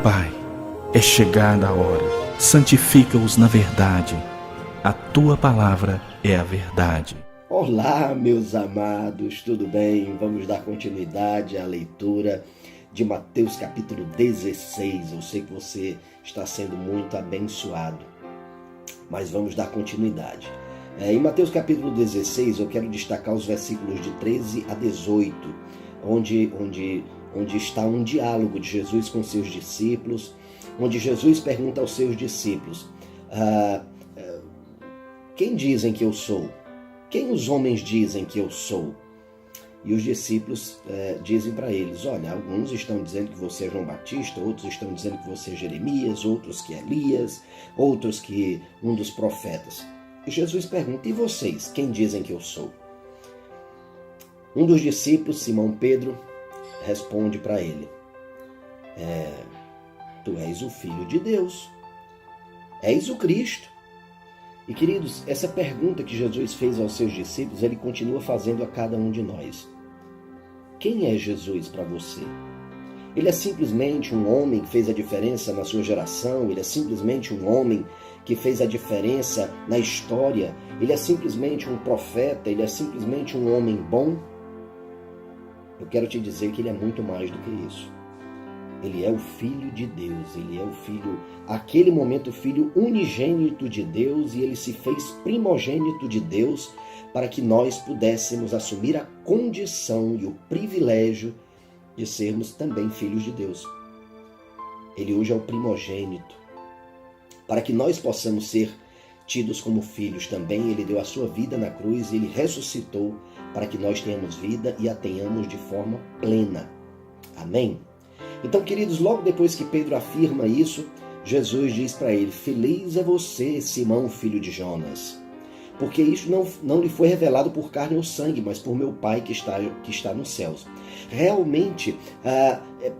Pai, é chegada a hora. Santifica-os na verdade. A tua palavra é a verdade. Olá, meus amados, tudo bem? Vamos dar continuidade à leitura de Mateus capítulo 16. Eu sei que você está sendo muito abençoado, mas vamos dar continuidade. Em Mateus capítulo 16, eu quero destacar os versículos de 13 a 18, onde está um diálogo de Jesus com seus discípulos, onde Jesus pergunta aos seus discípulos, quem dizem que eu sou? Quem os homens dizem que eu sou? E os discípulos dizem para eles, olha, alguns estão dizendo que você é João Batista, outros estão dizendo que você é Jeremias, outros que é Elias, outros que um dos profetas. E Jesus pergunta, e vocês, quem dizem que eu sou? Um dos discípulos, Simão Pedro, responde para ele, tu és o Filho de Deus, és o Cristo. E queridos, essa pergunta que Jesus fez aos seus discípulos, ele continua fazendo a cada um de nós. Quem é Jesus para você? Ele é simplesmente um homem que fez a diferença na sua geração? Ele é simplesmente um homem que fez a diferença na história? Ele é simplesmente um profeta? Ele é simplesmente um homem bom? Eu quero te dizer que ele é muito mais do que isso. Ele é o Filho de Deus, ele é o Filho, aquele momento, o Filho unigênito de Deus, e ele se fez primogênito de Deus para que nós pudéssemos assumir a condição e o privilégio de sermos também filhos de Deus. Ele hoje é o primogênito. Para que nós possamos ser tidos como filhos também, ele deu a sua vida na cruz e ele ressuscitou para que nós tenhamos vida e a tenhamos de forma plena. Amém? Então, queridos, logo depois que Pedro afirma isso, Jesus diz para ele, feliz é você, Simão, filho de Jonas, porque isso não lhe foi revelado por carne ou sangue, mas por meu Pai que está nos céus. Realmente,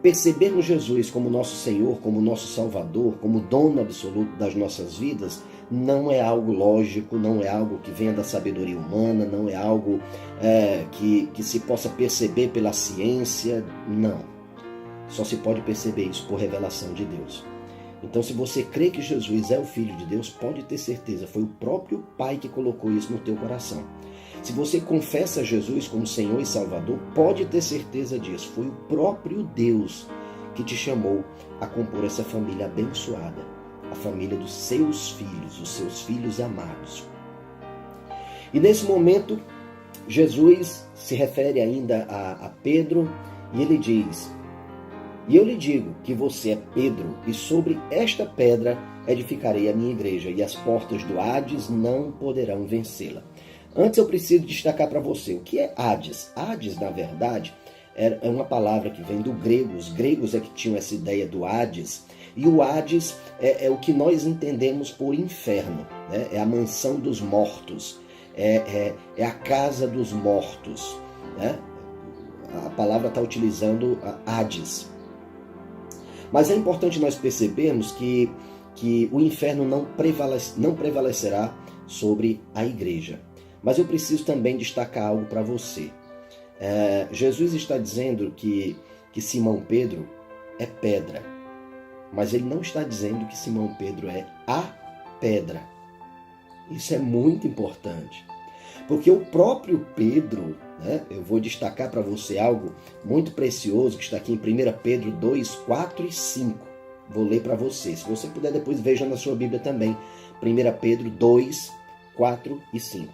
percebermos Jesus como nosso Senhor, como nosso Salvador, como dono absoluto das nossas vidas, não é algo lógico, não é algo que venha da sabedoria humana, não é algo que se possa perceber pela ciência, não. Só se pode perceber isso por revelação de Deus. Então, se você crê que Jesus é o Filho de Deus, pode ter certeza, foi o próprio Pai que colocou isso no teu coração. Se você confessa Jesus como Senhor e Salvador, pode ter certeza disso. Foi o próprio Deus que te chamou a compor essa família abençoada, a família dos seus filhos, os seus filhos amados. E nesse momento, Jesus se refere ainda a Pedro e ele diz, e eu lhe digo que você é Pedro, e sobre esta pedra edificarei a minha igreja, e as portas do Hades não poderão vencê-la. Antes eu preciso destacar para você, o que é Hades? Hades, na verdade, é uma palavra que vem do grego. Os gregos é que tinham essa ideia do Hades, e o Hades é o que nós entendemos por inferno, né? É a mansão dos mortos, é a casa dos mortos, né? A palavra está utilizando Hades. Mas é importante nós percebermos que o inferno não prevalecerá sobre a igreja. Mas eu preciso também destacar algo para você. Jesus está dizendo que Simão Pedro é pedra. Mas ele não está dizendo que Simão Pedro é a pedra. Isso é muito importante. Porque o próprio Pedro, né, eu vou destacar para você algo muito precioso que está aqui em 1 Pedro 2, 4 e 5. Vou ler para você. Se você puder, depois veja na sua Bíblia também. 1 Pedro 2, 4 e 5.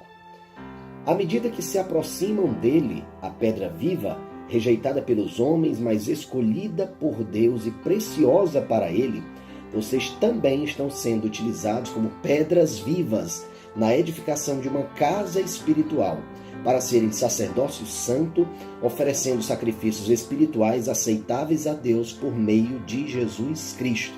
À medida que se aproximam dele, a pedra viva, rejeitada pelos homens, mas escolhida por Deus e preciosa para ele, vocês também estão sendo utilizados como pedras vivas na edificação de uma casa espiritual, para serem sacerdócio santo, oferecendo sacrifícios espirituais aceitáveis a Deus por meio de Jesus Cristo.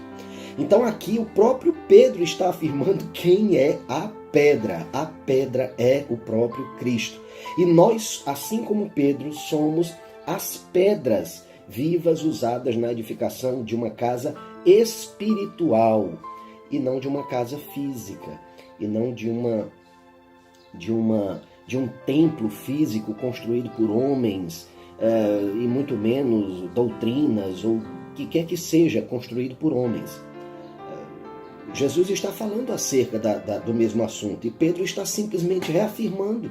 Então aqui o próprio Pedro está afirmando quem é a pedra. A pedra é o próprio Cristo. E nós, assim como Pedro, somos as pedras vivas usadas na edificação de uma casa espiritual e não de uma casa física, e não de uma de um templo físico construído por homens, e muito menos doutrinas ou o que quer que seja construído por homens. Jesus está falando acerca do mesmo assunto e Pedro está simplesmente reafirmando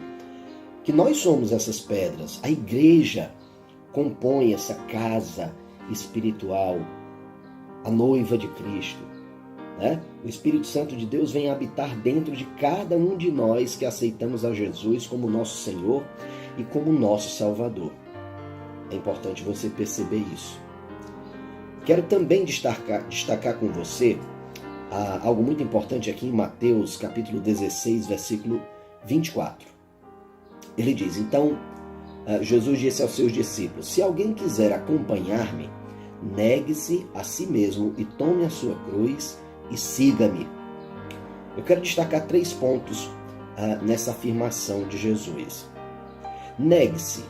que nós somos essas pedras. A igreja compõe essa casa espiritual, a noiva de Cristo. Né? O Espírito Santo de Deus vem habitar dentro de cada um de nós que aceitamos a Jesus como nosso Senhor e como nosso Salvador. É importante você perceber isso. Quero também destacar com você algo muito importante aqui em Mateus capítulo 16, versículo 24. Ele diz, então, Jesus disse aos seus discípulos, se alguém quiser acompanhar-me, negue-se a si mesmo e tome a sua cruz e siga-me. Eu quero destacar 3 pontos nessa afirmação de Jesus. Negue-se.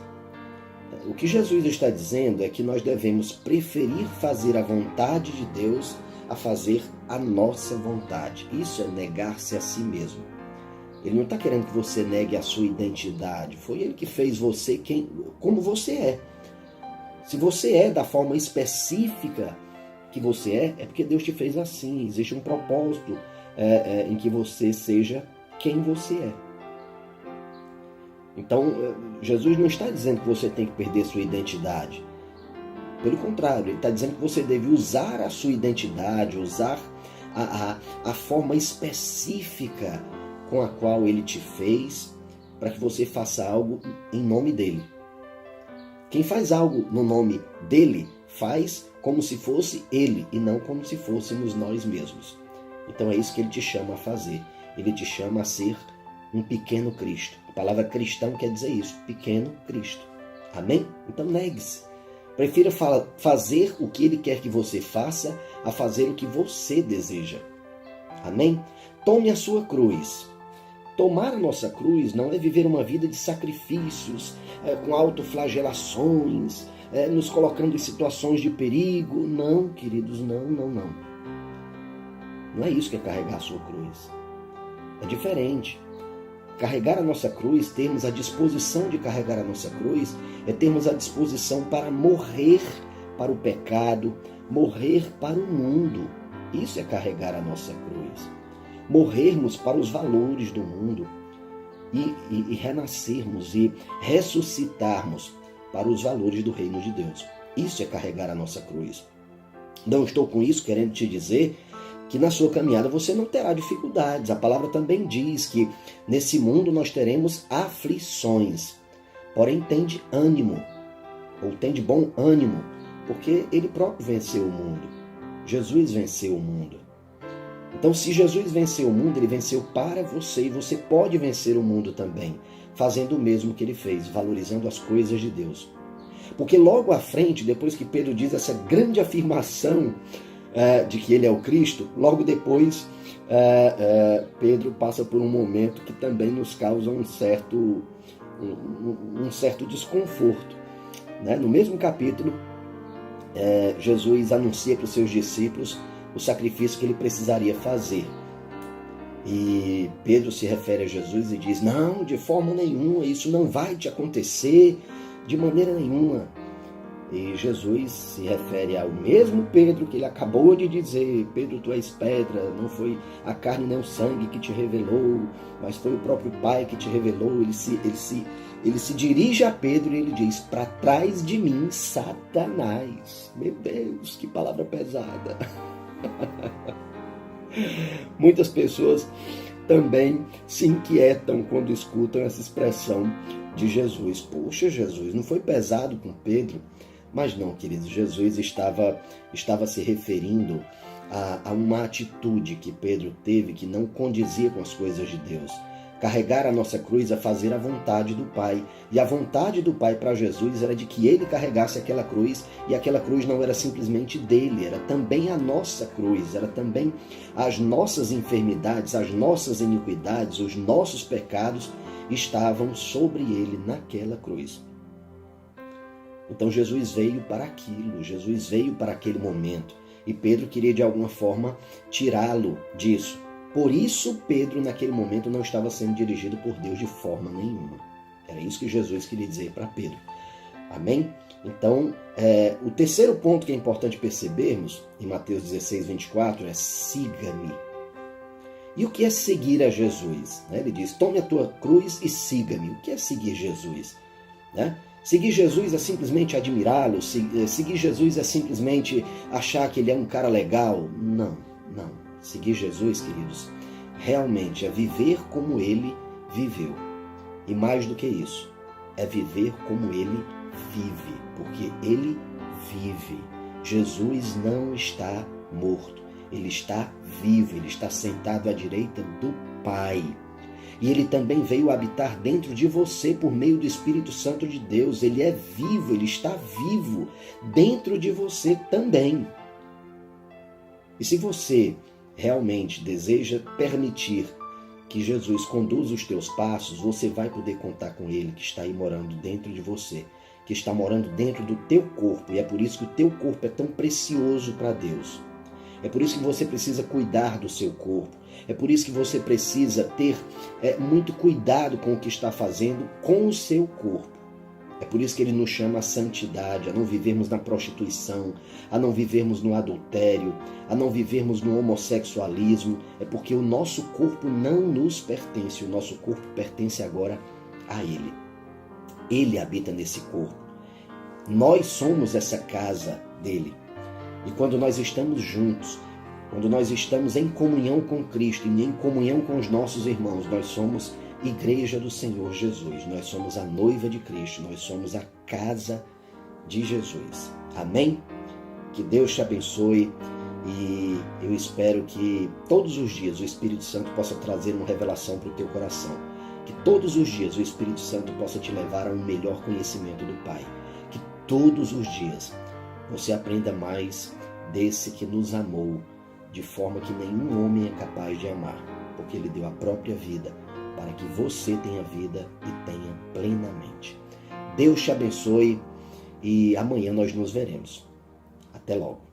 O que Jesus está dizendo é que nós devemos preferir fazer a vontade de Deus a fazer a nossa vontade. Isso é negar-se a si mesmo. Ele não está querendo que você negue a sua identidade. Foi Ele que fez você como você é. Se você é da forma específica que você é porque Deus te fez assim. Existe um propósito em que você seja quem você é. Então, Jesus não está dizendo que você tem que perder sua identidade. Pelo contrário, Ele está dizendo que você deve usar a sua identidade, usar a forma específica com a qual Ele te fez, para que você faça algo em nome dEle. Quem faz algo no nome dEle, faz como se fosse Ele, e não como se fôssemos nós mesmos. Então é isso que Ele te chama a fazer. Ele te chama a ser um pequeno Cristo. A palavra cristão quer dizer isso, pequeno Cristo. Amém? Então negue-se. Prefira fazer o que Ele quer que você faça a fazer o que você deseja. Amém? Tome a sua cruz. Tomar a nossa cruz não é viver uma vida de sacrifícios, com autoflagelações, nos colocando em situações de perigo. Não, queridos, não. Não é isso que é carregar a sua cruz. É diferente. Carregar a nossa cruz, termos a disposição de carregar a nossa cruz, é termos a disposição para morrer para o pecado, morrer para o mundo. Isso é carregar a nossa cruz. Morrermos para os valores do mundo e renascermos e ressuscitarmos para os valores do reino de Deus. Isso é carregar a nossa cruz. Não estou com isso querendo te dizer que na sua caminhada você não terá dificuldades. A palavra também diz que nesse mundo nós teremos aflições. Porém, tende ânimo, ou tende bom ânimo, porque Ele próprio venceu o mundo. Jesus venceu o mundo. Então, se Jesus venceu o mundo, Ele venceu para você, e você pode vencer o mundo também, fazendo o mesmo que Ele fez, valorizando as coisas de Deus. Porque logo à frente, depois que Pedro diz essa grande afirmação de que Ele é o Cristo, logo depois Pedro passa por um momento que também nos causa um certo desconforto. Né? No mesmo capítulo, Jesus anuncia para os seus discípulos o sacrifício que ele precisaria fazer. E Pedro se refere a Jesus e diz, não, de forma nenhuma, isso não vai te acontecer de maneira nenhuma. E Jesus se refere ao mesmo Pedro que ele acabou de dizer, Pedro, tu és pedra, não foi a carne nem o sangue que te revelou, mas foi o próprio Pai que te revelou. Ele se dirige a Pedro e ele diz, para trás de mim, Satanás. Meu Deus, que palavra pesada. Muitas pessoas também se inquietam quando escutam essa expressão de Jesus. Poxa, Jesus não foi pesado com Pedro? Mas não, queridos, Jesus estava se referindo a uma atitude que Pedro teve que não condizia com as coisas de Deus. Carregar a nossa cruz é fazer a vontade do Pai. E a vontade do Pai para Jesus era de que Ele carregasse aquela cruz, e aquela cruz não era simplesmente dele, era também a nossa cruz, era também as nossas enfermidades, as nossas iniquidades, os nossos pecados estavam sobre Ele naquela cruz. Então Jesus veio para aquilo, Jesus veio para aquele momento. E Pedro queria de alguma forma tirá-lo disso. Por isso, Pedro, naquele momento, não estava sendo dirigido por Deus de forma nenhuma. Era isso que Jesus queria dizer para Pedro. Amém? Então, o terceiro ponto que é importante percebermos, em Mateus 16, 24, é siga-me. E o que é seguir a Jesus? Ele diz, tome a tua cruz e siga-me. O que é seguir Jesus? Seguir Jesus é simplesmente admirá-lo? Seguir Jesus é simplesmente achar que ele é um cara legal? Não, não. Seguir Jesus, queridos, realmente é viver como ele viveu. E mais do que isso, é viver como ele vive, porque ele vive. Jesus não está morto, ele está vivo, ele está sentado à direita do Pai. E ele também veio habitar dentro de você por meio do Espírito Santo de Deus. Ele é vivo, ele está vivo dentro de você também. E se você realmente deseja permitir que Jesus conduza os teus passos, você vai poder contar com ele que está aí morando dentro de você, que está morando dentro do teu corpo. E é por isso que o teu corpo é tão precioso para Deus. É por isso que você precisa cuidar do seu corpo. É por isso que você precisa ter muito cuidado com o que está fazendo com o seu corpo. É por isso que ele nos chama a santidade, a não vivermos na prostituição, a não vivermos no adultério, a não vivermos no homossexualismo. É porque o nosso corpo não nos pertence, o nosso corpo pertence agora a ele. Ele habita nesse corpo. Nós somos essa casa dele. E quando nós estamos juntos, quando nós estamos em comunhão com Cristo e em comunhão com os nossos irmãos, nós somos Igreja do Senhor Jesus. Nós somos a noiva de Cristo, nós somos a casa de Jesus. Amém? Que Deus te abençoe e eu espero que todos os dias o Espírito Santo possa trazer uma revelação para o teu coração. Que todos os dias o Espírito Santo possa te levar a um melhor conhecimento do Pai. Que todos os dias você aprenda mais desse que nos amou de forma que nenhum homem é capaz de amar, porque ele deu a própria vida para que você tenha vida e tenha plenamente. Deus te abençoe e amanhã nós nos veremos. Até logo.